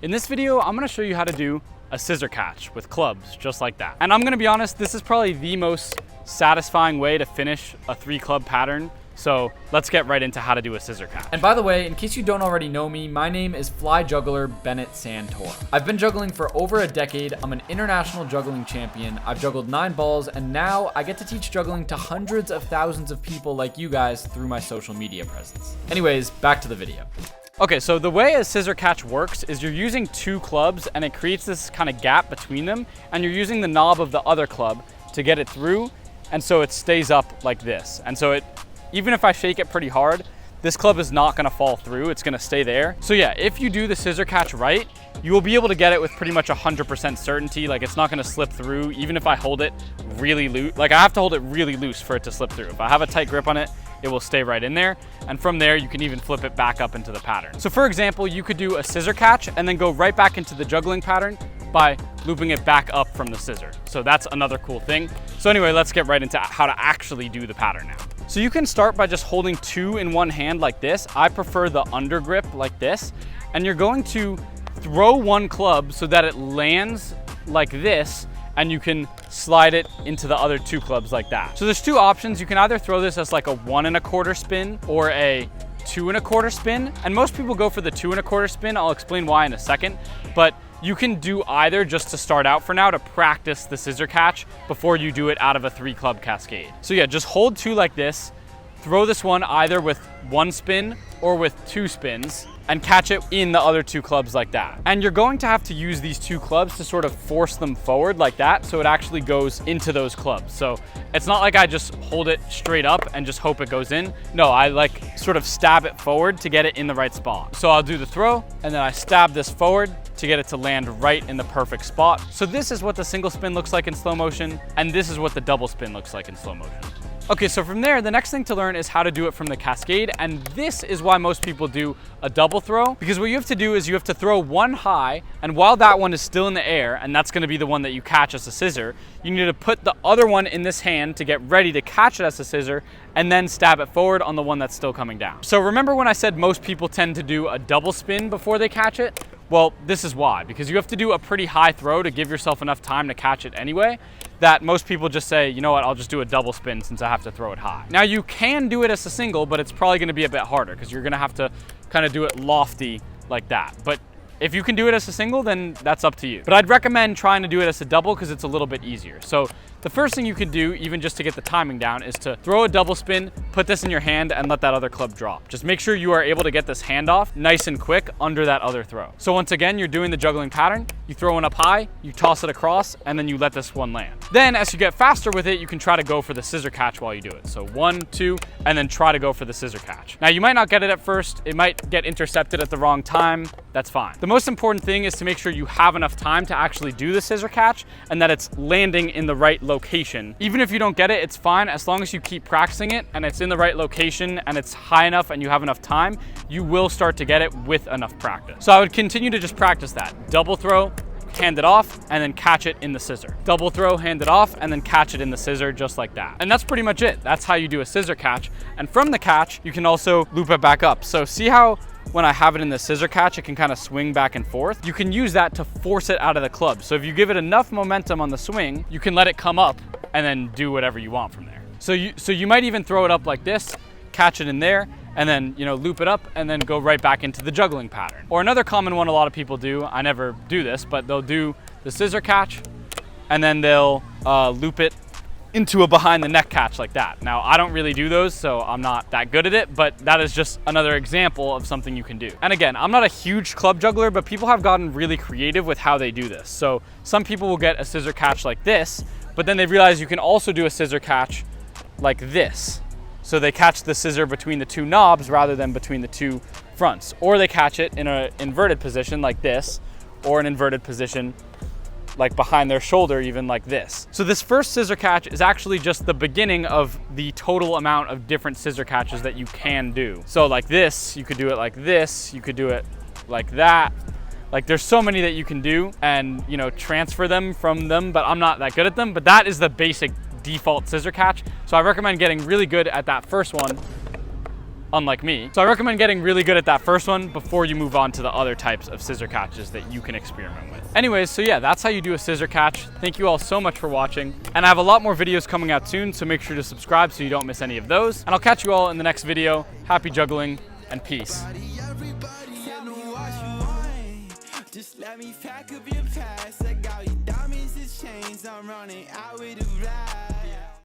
In this video, I'm gonna show you how to do a scissor catch with clubs, just like that. And I'm gonna be honest, this is probably the most satisfying way to finish a 3-club pattern. So let's get right into how to do a scissor catch. And by the way, in case you don't already know me, my name is Fly Juggler Bennett Santor. I've been juggling for over a decade. I'm an international juggling champion. I've juggled 9 balls, and now I get to teach juggling to hundreds of thousands of people like you guys through my social media presence. Anyways, back to the video. Okay, so the way a scissor catch works is you're using 2 clubs and it creates this kind of gap between them, and you're using the knob of the other club to get it through, and so it stays up like this. And so even if I shake it pretty hard, this club is not gonna fall through, it's gonna stay there. So yeah, if you do the scissor catch right, you will be able to get it with pretty much 100% certainty. Like, it's not gonna slip through, even if I hold it really loose. Like, I have to hold it really loose for it to slip through. If I have a tight grip on it, it will stay right in there. And from there, you can even flip it back up into the pattern. So for example, you could do a scissor catch and then go right back into the juggling pattern by looping it back up from the scissor. So that's another cool thing. So anyway, let's get right into how to actually do the pattern now. So you can start by just holding 2 in one hand like this. I prefer the under grip like this. And you're going to throw 1 club so that it lands like this, and you can slide it into the other 2 clubs like that. So there's 2 options. You can either throw this as like a 1 1/4 spin or a 2 1/4 spin. And most people go for the 2 1/4 spin. I'll explain why in a second. But you can do either just to start out for now to practice the scissor catch before you do it out of a 3-club cascade. So yeah, just hold 2 like this. Throw this one either with 1 spin or with 2 spins and catch it in the other 2 clubs like that. And you're going to have to use these 2 clubs to sort of force them forward like that, so it actually goes into those clubs. So it's not like I just hold it straight up and just hope it goes in. No, I like sort of stab it forward to get it in the right spot. So I'll do the throw, and then I stab this forward to get it to land right in the perfect spot. So this is what the single spin looks like in slow motion, and this is what the double spin looks like in slow motion. Okay, so from there, the next thing to learn is how to do it from the cascade, and this is why most people do a double throw, because what you have to do is you have to throw 1 high, and while that one is still in the air, and that's gonna be the one that you catch as a scissor, you need to put the other one in this hand to get ready to catch it as a scissor, and then stab it forward on the one that's still coming down. So remember when I said most people tend to do a double spin before they catch it? Well, this is why, because you have to do a pretty high throw to give yourself enough time to catch it anyway, that most people just say, you know what, I'll just do a double spin since I have to throw it high. Now you can do it as a single, but it's probably gonna be a bit harder because you're gonna have to kind of do it lofty like that. But if you can do it as a single, then that's up to you. But I'd recommend trying to do it as a double because it's a little bit easier. So the first thing you could do, even just to get the timing down, is to throw a double spin, put this in your hand, and let that other club drop. Just make sure you are able to get this handoff nice and quick under that other throw. So once again, you're doing the juggling pattern. You throw one up high, you toss it across, and then you let this one land. Then as you get faster with it, you can try to go for the scissor catch while you do it. So 1, 2, and then try to go for the scissor catch. Now you might not get it at first. It might get intercepted at the wrong time. That's fine. The most important thing is to make sure you have enough time to actually do the scissor catch and that it's landing in the right location. Even if you don't get it, it's fine. As long as you keep practicing it and it's in the right location and it's high enough and you have enough time, you will start to get it with enough practice. So I would continue to just practice that. Double throw, hand it off, and then catch it in the scissor. Double throw, hand it off, and then catch it in the scissor just like that. And that's pretty much it. That's how you do a scissor catch. And from the catch, you can also loop it back up. So see how when I have it in the scissor catch, it can kind of swing back and forth? You can use that to force it out of the club. So if you give it enough momentum on the swing, you can let it come up and then do whatever you want from there. So you might even throw it up like this, catch it in there, and then, you know, loop it up and then go right back into the juggling pattern. Or another common one a lot of people do, I never do this, but they'll do the scissor catch and then they'll loop it into a behind the neck catch like that. Now, I don't really do those, so I'm not that good at it, but that is just another example of something you can do. And again, I'm not a huge club juggler, but people have gotten really creative with how they do this. So some people will get a scissor catch like this, but then they realize you can also do a scissor catch like this. So they catch the scissor between the 2 knobs rather than between the 2 fronts. Or they catch it in an inverted position like this, or an inverted position like behind their shoulder, even like this. So this first scissor catch is actually just the beginning of the total amount of different scissor catches that you can do. So like this, you could do it like this, you could do it like that. Like, there's so many that you can do and, you know, transfer them from them, but I'm not that good at them. But that is the basic default scissor catch. So I recommend getting really good at that first one unlike me. So I recommend getting really good at that first one before you move on to the other types of scissor catches that you can experiment with. Anyways, so yeah, that's how you do a scissor catch. Thank you all so much for watching. And I have a lot more videos coming out soon, so make sure to subscribe so you don't miss any of those. And I'll catch you all in the next video. Happy juggling and peace. Just let me pack up your past. I got your diamonds and chains. I'm running out with a ride.